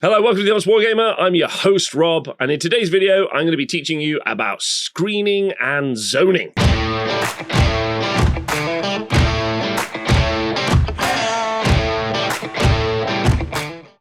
Hello, welcome to the Honest Wargamer. I'm your host, Rob, and in today's video, I'm going to be teaching you about screening and zoning.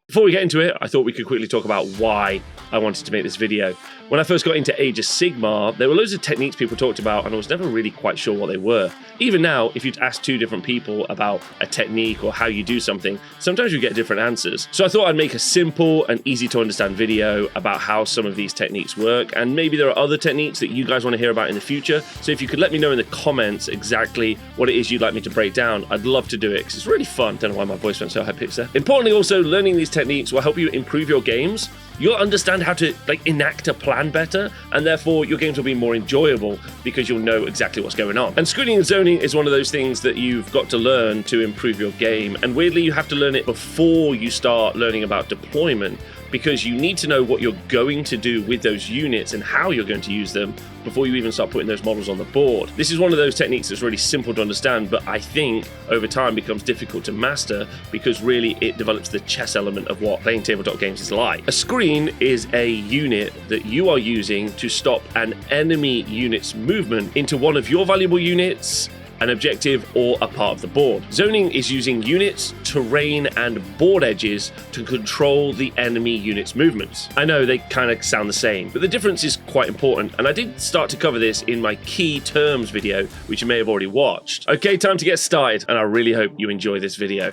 Before we get into it, I thought we could quickly talk about why I wanted to make this video. When I first got into Age of Sigmar, there were loads of techniques people talked about, and I was never really quite sure what they were. Even now, if you'd ask two different people about a technique or how you do something, sometimes you get different answers. So I thought I'd make a simple and easy to understand video about how some of these techniques work, and maybe there are other techniques that you guys want to hear about in the future. So if you could let me know in the comments exactly what it is you'd like me to break down, I'd love to do it because it's really fun. Don't know why my voice went so high-pitched there. Importantly, also, learning these techniques will help you improve your games. You'll understand how to enact a plan better, and therefore your games will be more enjoyable because you'll know exactly what's going on. And screening and zoning is one of those things that you've got to learn to improve your game, and weirdly you have to learn it before you start learning about deployment, because you need to know what you're going to do with those units and how you're going to use them before you even start putting those models on the board. This is one of those techniques that's really simple to understand, but I think over time becomes difficult to master because really it develops the chess element of what playing tabletop games is like. A screen is a unit that you are using to stop an enemy unit's movement into one of your valuable units, an objective, or a part of the board. Zoning is using units, terrain, and board edges to control the enemy unit's movements. I know they kind of sound the same, but the difference is quite important, and I did start to cover this in my key terms video, which you may have already watched. Okay, time to get started, and I really hope you enjoy this video.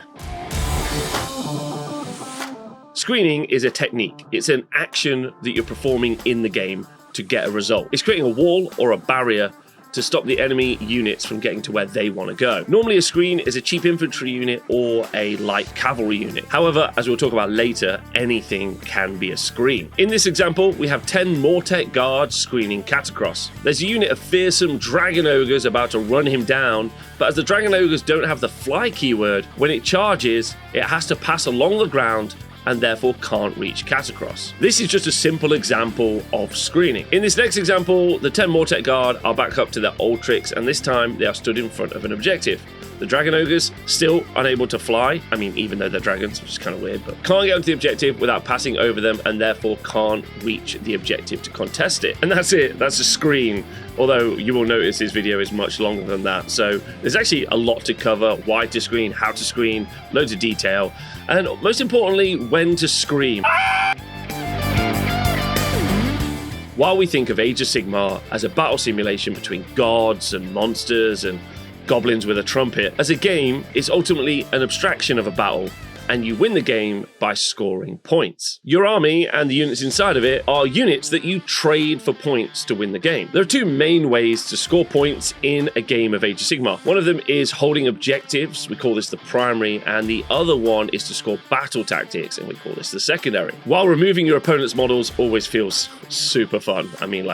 Screening is a technique. It's an action that you're performing in the game to get a result. It's creating a wall or a barrier to stop the enemy units from getting to where they want to go. Normally a screen is a cheap infantry unit or a light cavalry unit. However, as we'll talk about later, anything can be a screen. In this example, we have 10 Mortek guards screening Catacross. There's a unit of fearsome dragon ogres about to run him down, but as the dragon ogres don't have the fly keyword, when it charges, it has to pass along the ground and therefore can't reach Catacross. This is just a simple example of screening. In this next example, the 10 Mortek Guard are back up to their old tricks, and this time they are stood in front of an objective. The Dragon Ogres, still unable to fly, I mean, even though they're dragons, which is kind of weird, but can't get onto the objective without passing over them, and therefore can't reach the objective to contest it. And that's it, that's a screen. Although you will notice this video is much longer than that. So there's actually a lot to cover: why to screen, how to screen, loads of detail, and most importantly, when to scream. While we think of Age of Sigmar as a battle simulation between gods and monsters and goblins with a trumpet, as a game, it's ultimately an abstraction of a battle, and you win the game by scoring points. Your army and the units inside of it are units that you trade for points to win the game. There are two main ways to score points in a game of Age of Sigmar. One of them is holding objectives, we call this the primary, and the other one is to score battle tactics, and we call this the secondary. While removing your opponent's models always feels super fun. I mean,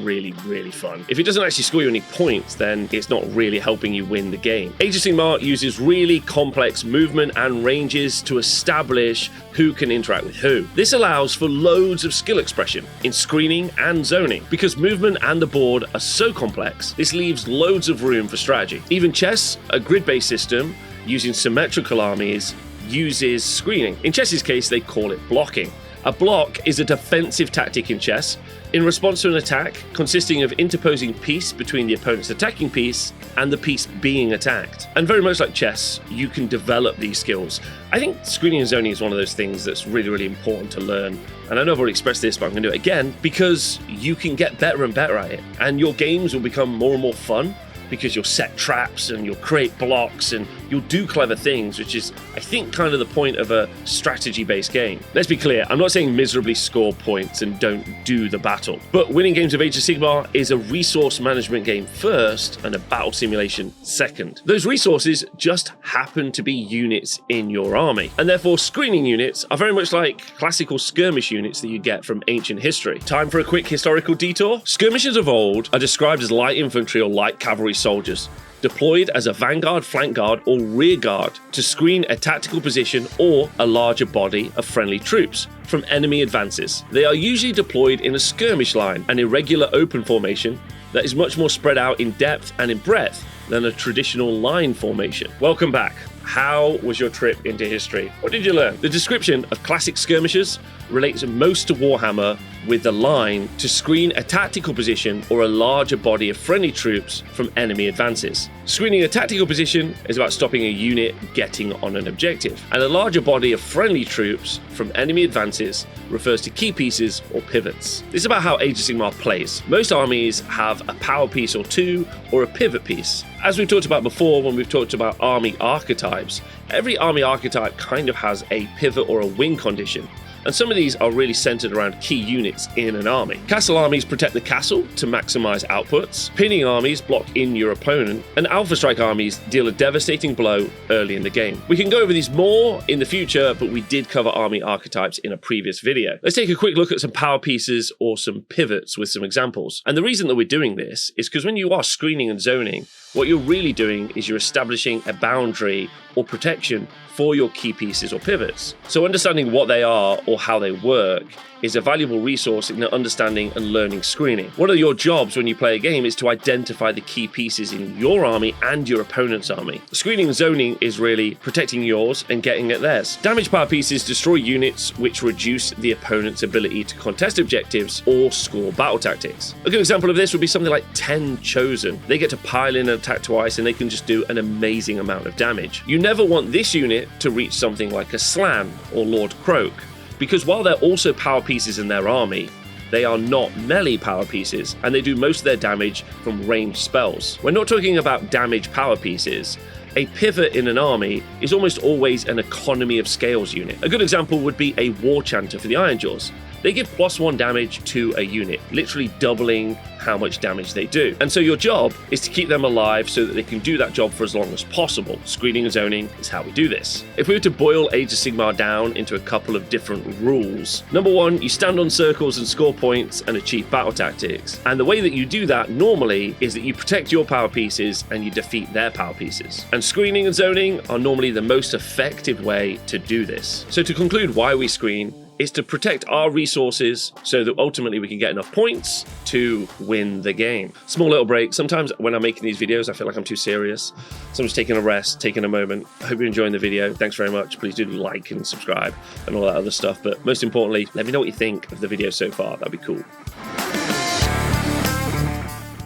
really, really fun. If it doesn't actually score you any points, then it's not really helping you win the game. Age of Sigmar uses really complex movement and ranges to establish who can interact with who. This allows for loads of skill expression in screening and zoning. Because movement and the board are so complex, this leaves loads of room for strategy. Even chess, a grid-based system using symmetrical armies, uses screening. In chess's case, they call it blocking. A block is a defensive tactic in chess in response to an attack consisting of interposing piece between the opponent's attacking piece and the piece being attacked. And very much like chess, you can develop these skills. I think screening and zoning is one of those things that's really, really important to learn. And I know I've already expressed this, but I'm going to do it again because you can get better and better at it. And your games will become more and more fun because you'll set traps and you'll create blocks and you'll do clever things, which is, I think, kind of the point of a strategy-based game. Let's be clear, I'm not saying miserably score points and don't do the battle, but winning games of Age of Sigmar is a resource management game first and a battle simulation second. Those resources just happen to be units in your army, and therefore screening units are very much like classical skirmish units that you get from ancient history. Time for a quick historical detour. Skirmishes of old are described as light infantry or light cavalry soldiers, deployed as a vanguard, flank guard, or rear guard to screen a tactical position or a larger body of friendly troops from enemy advances. They are usually deployed in a skirmish line, an irregular open formation that is much more spread out in depth and in breadth than a traditional line formation. Welcome back. How was your trip into history? What did you learn? The description of classic skirmishers relates most to Warhammer with the line to screen a tactical position or a larger body of friendly troops from enemy advances. Screening a tactical position is about stopping a unit getting on an objective, and a larger body of friendly troops from enemy advances refers to key pieces or pivots. This is about how Age of Sigmar plays. Most armies have a power piece or two or a pivot piece. As we've talked about before when we've talked about army archetypes, every army archetype kind of has a pivot or a wing condition. And some of these are really centered around key units in an army. Castle armies protect the castle to maximize outputs, pinning armies block in your opponent, and Alpha Strike armies deal a devastating blow early in the game. We can go over these more in the future, but we did cover army archetypes in a previous video. Let's take a quick look at some power pieces or some pivots with some examples. And the reason that we're doing this is because when you are screening and zoning, what you're really doing is you're establishing a boundary or protection for your key pieces or pivots. So understanding what they are or how they work is a valuable resource in understanding and learning screening. One of your jobs when you play a game is to identify the key pieces in your army and your opponent's army. Screening and zoning is really protecting yours and getting at theirs. Damage power pieces destroy units which reduce the opponent's ability to contest objectives or score battle tactics. A good example of this would be something like 10 Chosen. They get to pile in and attack twice and they can just do an amazing amount of damage. You never want this unit to reach something like a Slan or Lord Croak, because while they're also power pieces in their army, they are not melee power pieces, and they do most of their damage from ranged spells. We're not talking about damage power pieces. A pivot in an army is almost always an economy of scales unit. A good example would be a War Chanter for the Ironjaws. They give +1 damage to a unit, literally doubling how much damage they do. And so your job is to keep them alive so that they can do that job for as long as possible. Screening and zoning is how we do this. If we were to boil Age of Sigmar down into a couple of different rules, number one, you stand on circles and score points and achieve battle tactics. And the way that you do that normally is that you protect your power pieces and you defeat their power pieces. And screening and zoning are normally the most effective way to do this. So to conclude why we screen, is to protect our resources so that ultimately we can get enough points to win the game. Small little break. Sometimes when I'm making these videos, I feel like I'm too serious. So I'm just taking a rest, taking a moment. I hope you're enjoying the video. Thanks very much. Please do like and subscribe and all that other stuff. But most importantly, let me know what you think of the video so far. That'd be cool.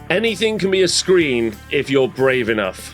Anything can be a screen if you're brave enough.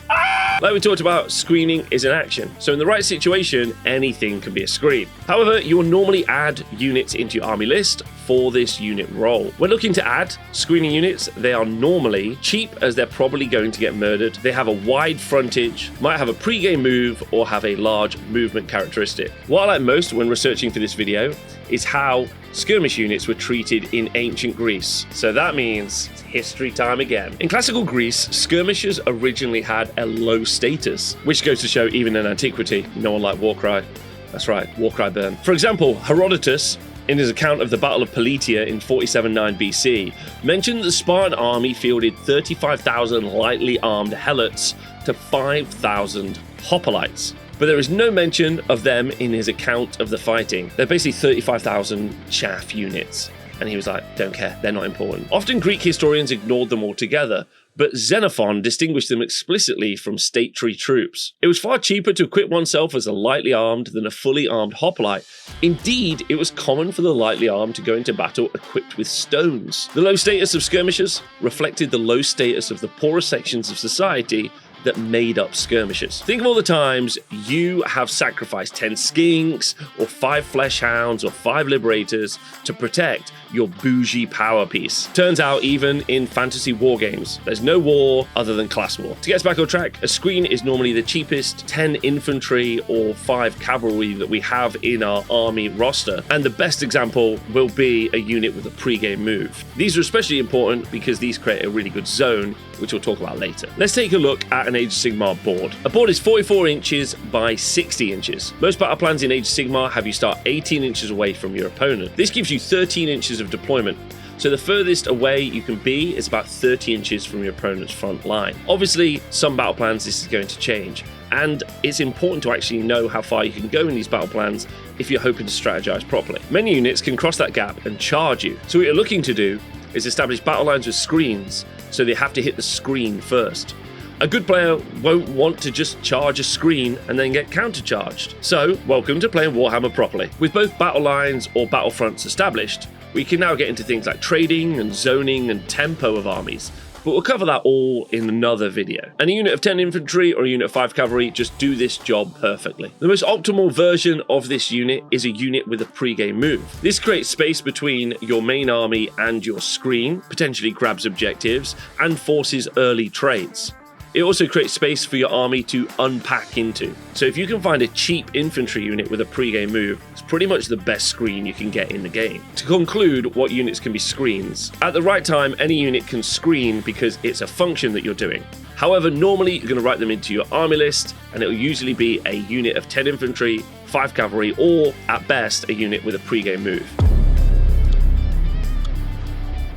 Like we talked about, screening is an action. So in the right situation, anything can be a screen. However, you will normally add units into your army list for this unit role. When looking to add screening units, they are normally cheap as they're probably going to get murdered. They have a wide frontage, might have a pre-game move, or have a large movement characteristic. What I like most when researching for this video is how skirmish units were treated in ancient Greece. So that means it's history time again. In classical Greece, skirmishers originally had a low status, which goes to show even in antiquity, no one liked Warcry. That's right, Warcry burn. For example, Herodotus, in his account of the Battle of Politia in 47-9 BC, mentioned the Spartan army fielded 35,000 lightly armed helots to 5,000 hoplites. But there is no mention of them in his account of the fighting. They're basically 35,000 chaff units. And he was like, don't care, they're not important. Often Greek historians ignored them altogether, but Xenophon distinguished them explicitly from stately troops. It was far cheaper to equip oneself as a lightly armed than a fully armed hoplite. Indeed, it was common for the lightly armed to go into battle equipped with stones. The low status of skirmishers reflected the low status of the poorer sections of society that made up skirmishers. Think of all the times you have sacrificed 10 skinks or 5 flesh hounds or 5 liberators to protect your bougie power piece. Turns out even in fantasy war games, there's no war other than class war. To get us back on track, a screen is normally the cheapest 10 infantry or 5 cavalry that we have in our army roster. And the best example will be a unit with a pre-game move. These are especially important because these create a really good zone, which we'll talk about later. Let's take a look at an Age of Sigmar board. A board is 44 inches by 60 inches. Most battle plans in Age of Sigmar have you start 18 inches away from your opponent. This gives you 13 inches of deployment. So the furthest away you can be is about 30 inches from your opponent's front line. Obviously, some battle plans this is going to change, and it's important to actually know how far you can go in these battle plans if you're hoping to strategize properly. Many units can cross that gap and charge you. So what you're looking to do is establish battle lines with screens, so they have to hit the screen first. A good player won't want to just charge a screen and then get countercharged. So, welcome to playing Warhammer properly. With both battle lines or battlefronts established, we can now get into things like trading and zoning and tempo of armies. But we'll cover that all in another video. And a unit of 10 infantry or a unit of 5 cavalry just do this job perfectly. The most optimal version of this unit is a unit with a pre-game move. This creates space between your main army and your screen, potentially grabs objectives, and forces early trades. It also creates space for your army to unpack into. So if you can find a cheap infantry unit with a pre-game move, it's pretty much the best screen you can get in the game. To conclude, what units can be screens? At the right time, any unit can screen because it's a function that you're doing. However, normally you're going to write them into your army list, and it will usually be a unit of 10 infantry, 5 cavalry, or at best, a unit with a pre-game move.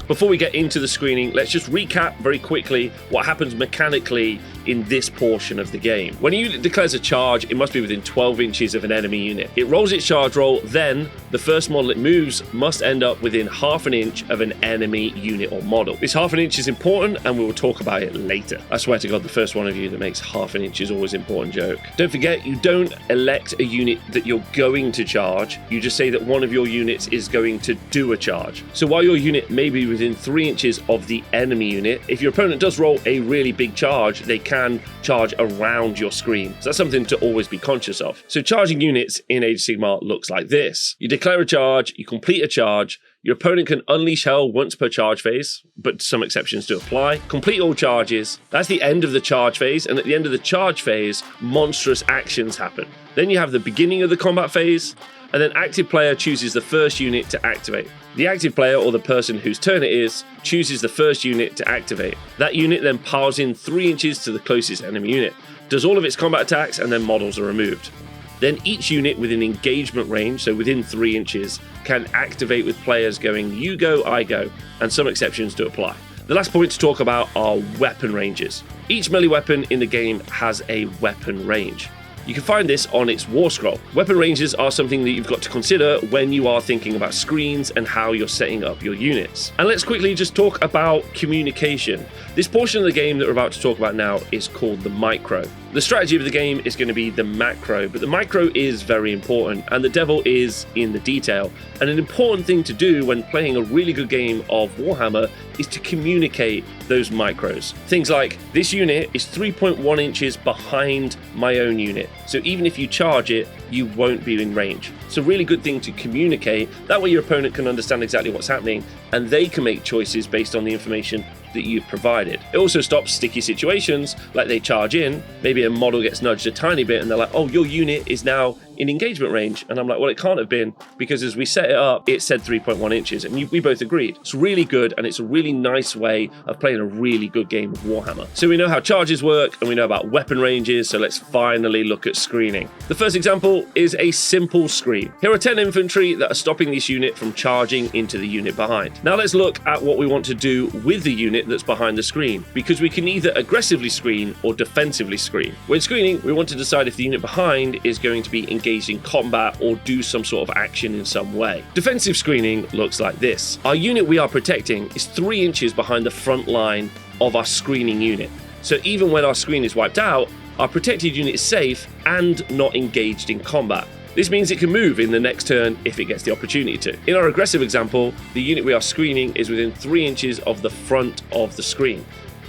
Before we get into the screening, let's just recap very quickly what happens mechanically in this portion of the game. When a unit declares a charge, it must be within 12 inches of an enemy unit. It rolls its charge roll, then the first model it moves must end up within half an inch of an enemy unit or model. This half an inch is important, and we will talk about it later. I swear to God, the first one of you that makes half an inch is always an important joke. Don't forget, you don't elect a unit that you're going to charge, you just say that one of your units is going to do a charge. So while your unit may be within 3 inches of the enemy unit, if your opponent does roll a really big charge, they can charge around your screen. So that's something to always be conscious of. So charging units in Age of Sigmar looks like this. You declare a charge, you complete a charge, your opponent can unleash hell once per charge phase, but some exceptions do apply. Complete all charges. That's the end of the charge phase, and at the end of the charge phase, monstrous actions happen. Then you have the beginning of the combat phase, and then active player chooses the first unit to activate. The active player, or the person whose turn it is, chooses the first unit to activate. That unit then piles in 3 inches to the closest enemy unit, does all of its combat attacks, and then models are removed. Then each unit within engagement range, so within 3 inches, can activate with players going you go, I go, and some exceptions do apply. The last point to talk about are weapon ranges. Each melee weapon in the game has a weapon range. You can find this on its war scroll. Weapon ranges are something that you've got to consider when you are thinking about screens and how you're setting up your units. And let's quickly just talk about communication. This portion of the game that we're about to talk about now is called the micro. The strategy of the game is going to be the macro, but the micro is very important, and the devil is in the detail. And an important thing to do when playing a really good game of Warhammer is to communicate those micros. Things like, this unit is 3.1 inches behind my own unit, so even if you charge it, you won't be in range. It's a really good thing to communicate. That way your opponent can understand exactly what's happening, and they can make choices based on the information that you've provided. It also stops sticky situations, like they charge in, maybe a model gets nudged a tiny bit and they're like, oh, your unit is now in engagement range. And I'm like, well, it can't have been, because as we set it up, it said 3.1 inches, and we both agreed. It's really good, and it's a really nice way of playing a really good game of Warhammer. So we know how charges work, and we know about weapon ranges, so let's finally look at screening. The first example is a simple screen. Here are 10 infantry that are stopping this unit from charging into the unit behind. Now let's look at what we want to do with the unit that's behind the screen, because we can either aggressively screen or defensively screen. When screening, we want to decide if the unit behind is going to be engaged in combat or do some sort of action in some way. Defensive screening looks like this. Our unit we are protecting is 3 inches behind the front line of our screening unit. So even when our screen is wiped out, our protected unit is safe and not engaged in combat. This means it can move in the next turn if it gets the opportunity to. In our aggressive example, the unit we are screening is within 3 inches of the front of the screen.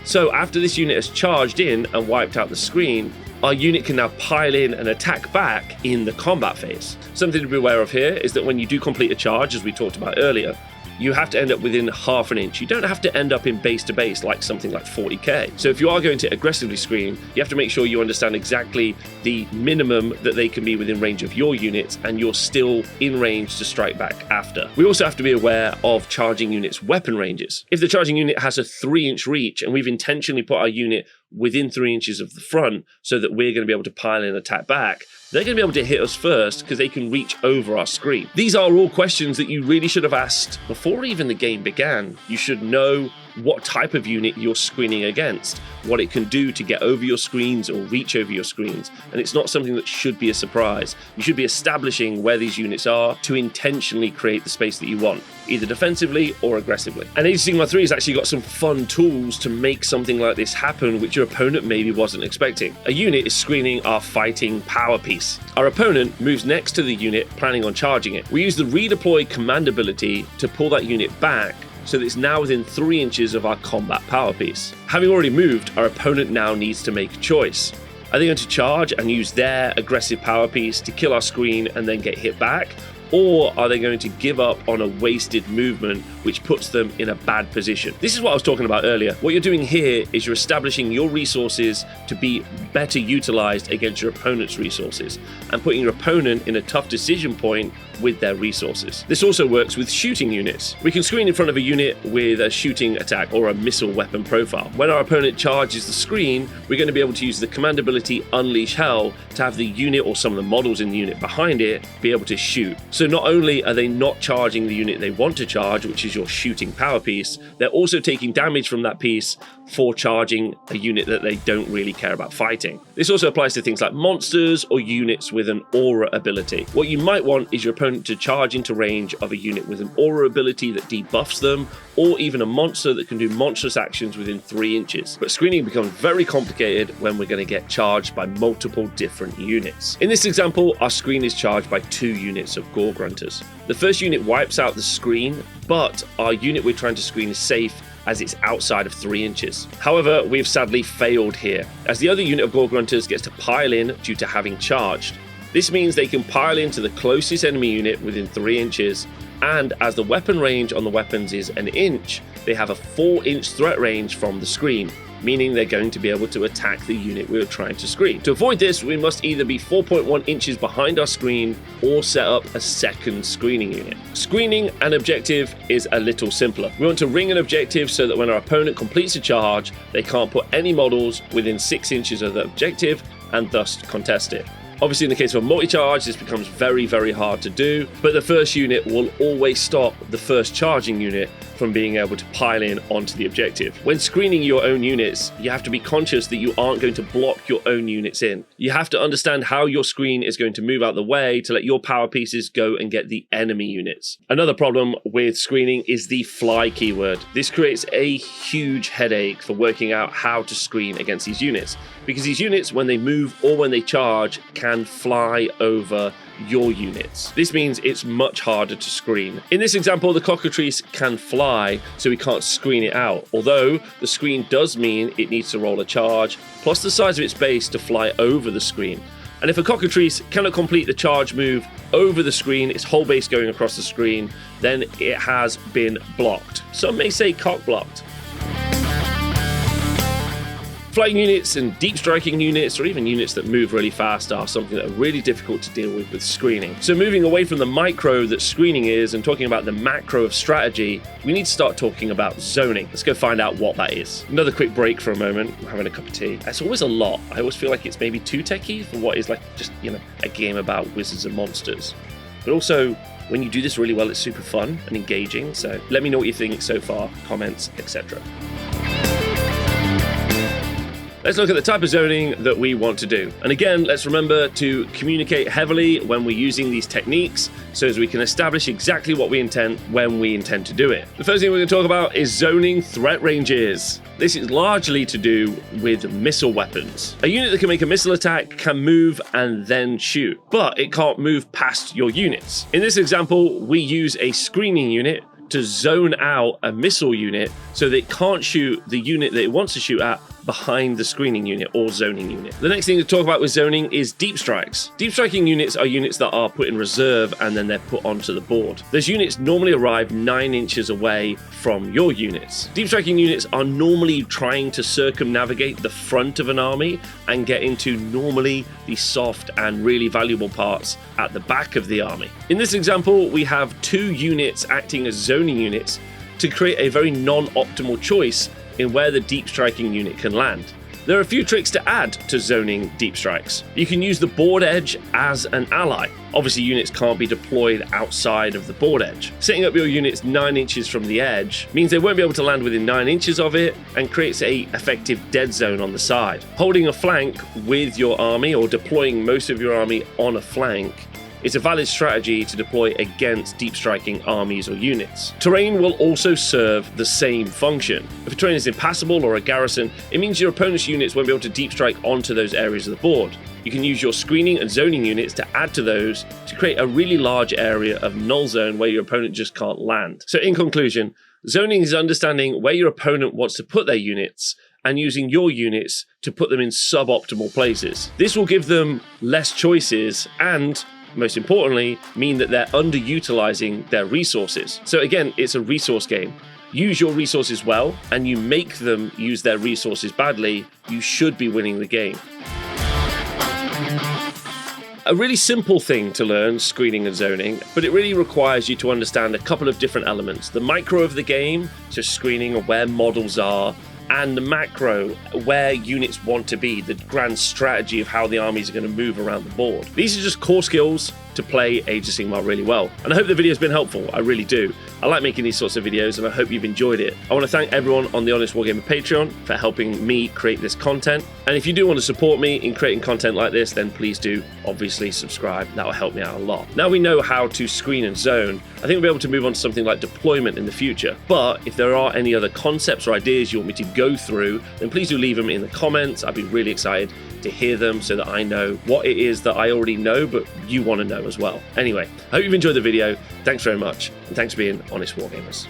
So after this unit has charged in and wiped out the screen, our unit can now pile in and attack back in the combat phase. Something to be aware of here is that when you do complete a charge, as we talked about earlier, you have to end up within half an inch. You don't have to end up in base to base like something like 40k. So if you are going to aggressively screen, you have to make sure you understand exactly the minimum that they can be within range of your units, and you're still in range to strike back after. We also have to be aware of charging units' weapon ranges. If the charging unit has a 3-inch reach and we've intentionally put our unit within 3 inches of the front so that we're going to be able to pile in and attack back, they're going to be able to hit us first because they can reach over our screen. These are all questions that you really should have asked before even the game began. You should know what type of unit you're screening against, what it can do to get over your screens or reach over your screens, and it's not something that should be a surprise. You should be establishing where these units are to intentionally create the space that you want, either defensively or aggressively. And Age of Sigmar 3 has actually got some fun tools to make something like this happen, which your opponent maybe wasn't expecting. A unit is screening our fighting power piece. Our opponent moves next to the unit, planning on charging it. We use the redeploy command ability to pull that unit back so that it's now within 3 inches of our combat power piece. Having already moved, our opponent now needs to make a choice. Are they going to charge and use their aggressive power piece to kill our screen and then get hit back? Or are they going to give up on a wasted movement which puts them in a bad position? This is what I was talking about earlier. What you're doing here is you're establishing your resources to be better utilized against your opponent's resources and putting your opponent in a tough decision point with their resources. This also works with shooting units. We can screen in front of a unit with a shooting attack or a missile weapon profile. When our opponent charges the screen, we're going to be able to use the command ability Unleash Hell to have the unit or some of the models in the unit behind it be able to shoot. So not only are they not charging the unit they want to charge, which is your shooting power piece, they're also taking damage from that piece for charging a unit that they don't really care about fighting. This also applies to things like monsters or units with an aura ability. What you might want is your opponent to charge into range of a unit with an aura ability that debuffs them, or even a monster that can do monstrous actions within 3 inches. But screening becomes very complicated when we're going to get charged by multiple different units. In this example, our screen is charged by 2 units of Gore Grunters. The first unit wipes out the screen, but our unit we're trying to screen is safe as it's outside of 3 inches. However, we've sadly failed here, as the other unit of Gore Grunters gets to pile in due to having charged. This means they can pile into the closest enemy unit within 3 inches, and as the weapon range on the weapons is 1 inch, they have a 4-inch threat range from the screen, meaning they're going to be able to attack the unit we're trying to screen. To avoid this, we must either be 4.1 inches behind our screen or set up a second screening unit. Screening an objective is a little simpler. We want to ring an objective so that when our opponent completes a charge, they can't put any models within 6 inches of the objective and thus contest it. Obviously, in the case of a multi-charge, this becomes very, very hard to do, but the first unit will always stop the first charging unit from being able to pile in onto the objective. When screening your own units, you have to be conscious that you aren't going to block your own units in. You have to understand how your screen is going to move out the way to let your power pieces go and get the enemy units. Another problem with screening is the fly keyword. This creates a huge headache for working out how to screen against these units, because these units, when they move or when they charge, can fly over your units. This means it's much harder to screen. In this example, the cockatrice can fly, so we can't screen it out, although the screen does mean it needs to roll a charge, plus the size of its base to fly over the screen. And if a cockatrice cannot complete the charge move over the screen, its whole base going across the screen, then it has been blocked. Some may say cock blocked. Flying units and deep striking units, or even units that move really fast, are something that are really difficult to deal with screening. So moving away from the micro that screening is and talking about the macro of strategy, we need to start talking about zoning. Let's go find out what that is. Another quick break for a moment. I'm having a cup of tea. It's always a lot. I always feel like it's maybe too techie for what is like just, a game about wizards and monsters. But also, when you do this really well, it's super fun and engaging. So let me know what you think so far, comments, etc. Let's look at the type of zoning that we want to do. And again, let's remember to communicate heavily when we're using these techniques so as we can establish exactly what we intend when we intend to do it. The first thing we're going to talk about is zoning threat ranges. This is largely to do with missile weapons. A unit that can make a missile attack can move and then shoot, but it can't move past your units. In this example, we use a screening unit to zone out a missile unit so that it can't shoot the unit that it wants to shoot at behind the screening unit or zoning unit. The next thing to talk about with zoning is deep strikes. Deep striking units are units that are put in reserve and then they're put onto the board. Those units normally arrive 9 inches away from your units. Deep striking units are normally trying to circumnavigate the front of an army and get into normally the soft and really valuable parts at the back of the army. In this example, we have 2 units acting as zoning units to create a very non-optimal choice in where the deep striking unit can land. There are a few tricks to add to zoning deep strikes. You can use the board edge as an ally. Obviously, units can't be deployed outside of the board edge. Setting up your units 9 inches from the edge means they won't be able to land within 9 inches of it and creates an effective dead zone on the side. Holding a flank with your army or deploying most of your army on a flank is a valid strategy to deploy against deep striking armies or units. Terrain will also serve the same function. If a terrain is impassable or a garrison, it means your opponent's units won't be able to deep strike onto those areas of the board. You can use your screening and zoning units to add to those to create a really large area of null zone where your opponent just can't land. So in conclusion, zoning is understanding where your opponent wants to put their units and using your units to put them in suboptimal places. This will give them less choices and, most importantly, mean that they're underutilizing their resources. So again, it's a resource game. Use your resources well, and you make them use their resources badly, you should be winning the game. A really simple thing to learn, screening and zoning, but it really requires you to understand a couple of different elements. The micro of the game, so screening and where models are, and the macro, where units want to be, the grand strategy of how the armies are going to move around the board. These are just core skills to play Age of Sigmar really well. And I hope the video has been helpful, I really do. I like making these sorts of videos and I hope you've enjoyed it. I want to thank everyone on the Honest Wargamer Patreon for helping me create this content. And if you do want to support me in creating content like this, then please do obviously subscribe. That will help me out a lot. Now we know how to screen and zone, I think we'll be able to move on to something like deployment in the future. But if there are any other concepts or ideas you want me to go through, then please do leave them in the comments. I'd be really excited to hear them so that I know what it is that I already know, but you want to know as well. Anyway, I hope you've enjoyed the video. Thanks very much, and thanks for being Honest Wargamers.